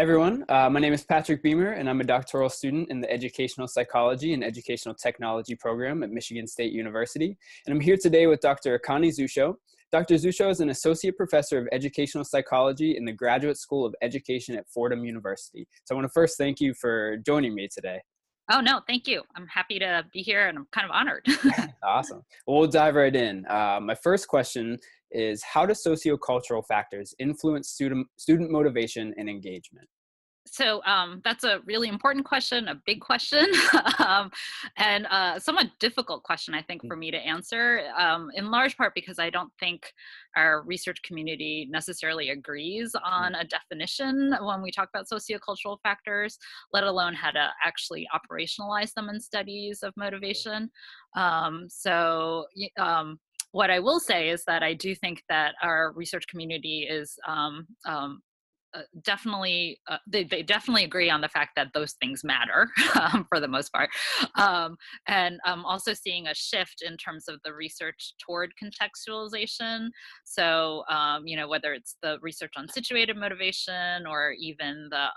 everyone. My name is Patrick Beamer, and I'm a doctoral student in the Educational Psychology and Educational Technology program at Michigan State University. And I'm here today with Dr. Akane Zusho. Dr. Zusho is an associate professor of educational psychology in the Graduate School of Education at Fordham University. So I want to first thank you for joining me today. Oh, no, thank you. I'm happy to be here and I'm kind of honored. Awesome. Well, we'll dive right in. My first question is, how do sociocultural factors influence student motivation and engagement? So that's a really important question, a big question, and a somewhat difficult question, I think, for me to answer, in large part because I don't think our research community necessarily agrees on a definition when we talk about sociocultural factors, let alone how to actually operationalize them in studies of motivation. What I will say is that I do think that our research community is definitely they definitely agree on the fact that those things matter for the most part, and I'm also seeing a shift in terms of the research toward contextualization. So whether it's the research on situated motivation or even the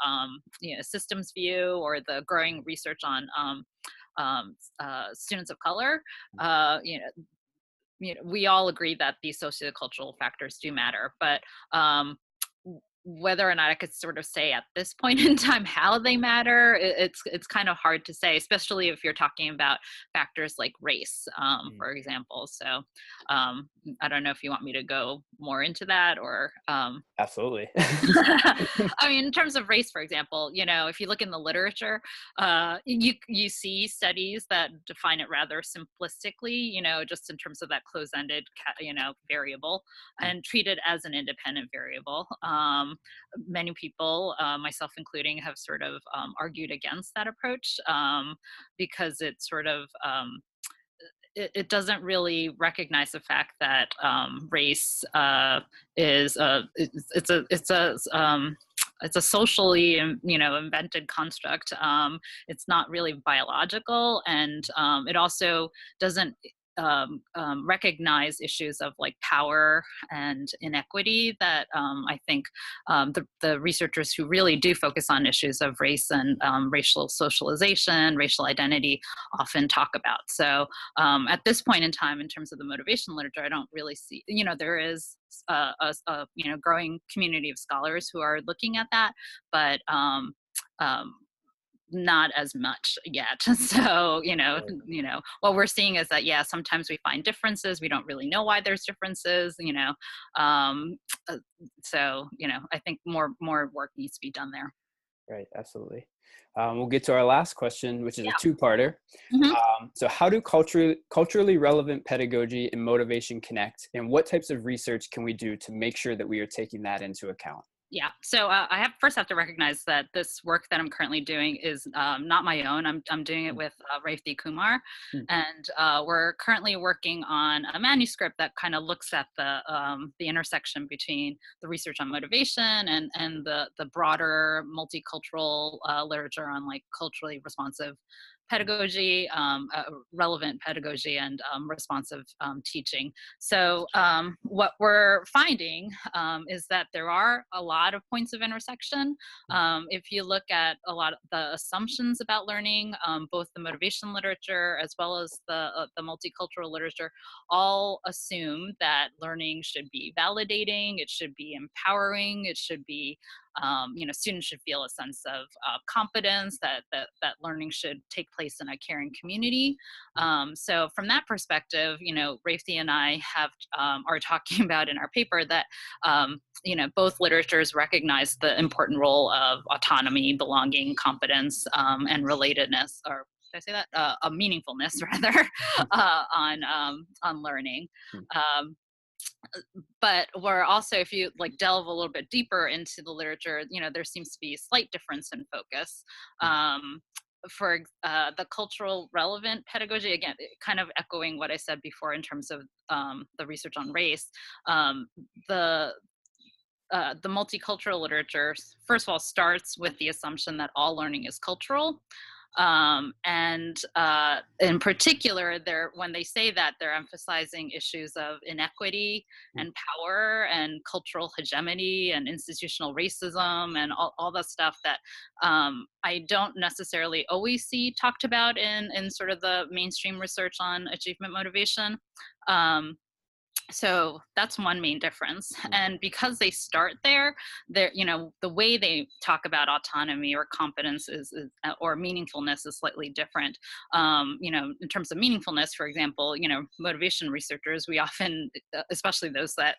systems view or the growing research on students of color, we all agree that these sociocultural factors do matter, but whether or not I could sort of say at this point in time how they matter, it's kind of hard to say, especially if you're talking about factors like race, for example. So I don't know if you want me to go more into that or. Absolutely. I mean, in terms of race, for example, if you look in the literature, you see studies that define it rather simplistically, just in terms of that closed-ended, variable, and treat it as an independent variable. Many people, myself including, have sort of argued against that approach because it sort of it doesn't really recognize the fact that race is it's a socially invented construct. It's not really biological, and it also doesn't recognize issues of like power and inequity that I think the researchers who really do focus on issues of race and racial socialization, racial identity often talk about. So at this point in time, in terms of the motivation literature, I don't really see, there is a growing community of scholars who are looking at that, but not as much yet. So, what we're seeing is that, sometimes we find differences. We don't really know why there's differences, so, I think more work needs to be done there. Right. Absolutely. We'll get to our last question, which is a two-parter. So how do culturally relevant pedagogy and motivation connect, and what types of research can we do to make sure that we are taking that into account? Yeah, so I have to recognize that this work that I'm currently doing is not my own. I'm doing it with Ph.D. Kumar, and we're currently working on a manuscript that kind of looks at the intersection between the research on motivation and the broader multicultural literature on like culturally responsive pedagogy, relevant pedagogy, and responsive teaching. So what we're finding is that there are a lot of points of intersection. If you look at a lot of the assumptions about learning, both the motivation literature as well as the multicultural literature all assume that learning should be validating, it should be empowering, it should be students should feel a sense of competence, that learning should take place in a caring community. So from that perspective, Rafti and I are talking about in our paper that, both literatures recognize the important role of autonomy, belonging, competence, and relatedness, or did I say that? A meaningfulness rather, on learning. But we're also, if you like delve a little bit deeper into the literature, there seems to be a slight difference in focus. For the cultural relevant pedagogy, again, kind of echoing what I said before in terms of the research on race, the multicultural literature, first of all, starts with the assumption that all learning is cultural. In particular, when they say that, they're emphasizing issues of inequity and power and cultural hegemony and institutional racism and all the stuff that I don't necessarily always see talked about in sort of the mainstream research on achievement motivation. So that's one main difference. And because they start there, the way they talk about autonomy or competence or meaningfulness is slightly different. In terms of meaningfulness, for example, motivation researchers, we often, especially those that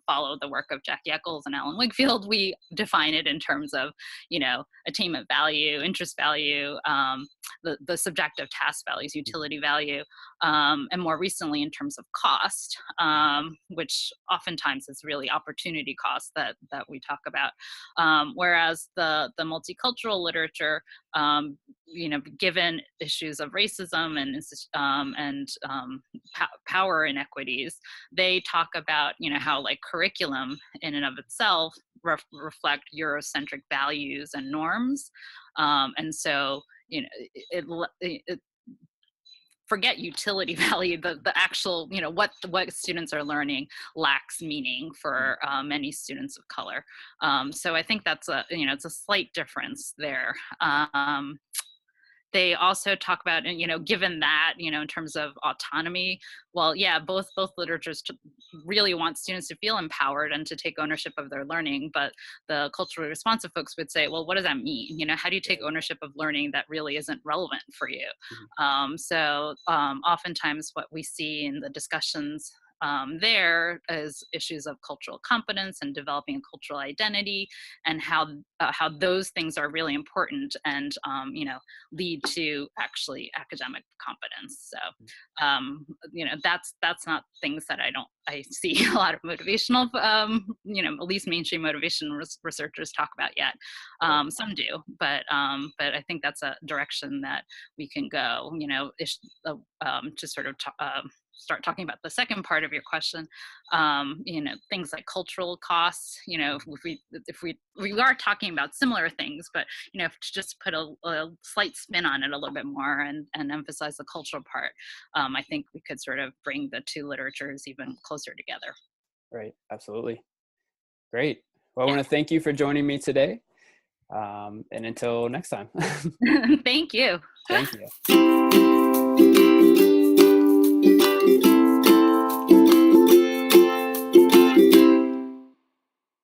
follow the work of Jackie Eccles and Alan Wigfield, we define it in terms of, attainment value, interest value, the subjective task values, utility value, and more recently in terms of cost, which oftentimes is really opportunity cost that we talk about. Whereas the multicultural literature, given issues of racism and power inequities, they talk about how like curriculum in and of itself reflect Eurocentric values and norms, and so it forget utility value, the actual what students are learning lacks meaning for many students of color. So I think that's it's a slight difference there. They also talk about, given that, in terms of autonomy, well, yeah, both literatures really want students to feel empowered and to take ownership of their learning. But the culturally responsive folks would say, well, what does that mean? How do you take ownership of learning that really isn't relevant for you? So oftentimes what we see in the discussions there is issues of cultural competence and developing a cultural identity, and how those things are really important and lead to actually academic competence. So that's not things that I see a lot of motivational at least mainstream motivation researchers talk about yet. Some do, but I think that's a direction that we can go, to sort of start talking about the second part of your question. Things like cultural costs, if we are talking about similar things, but to just put a slight spin on it a little bit more and emphasize the cultural part, I think we could sort of bring the two literatures even closer together. Right, absolutely. Great. Well, I want to thank you for joining me today. And until next time. Thank you. Thank you.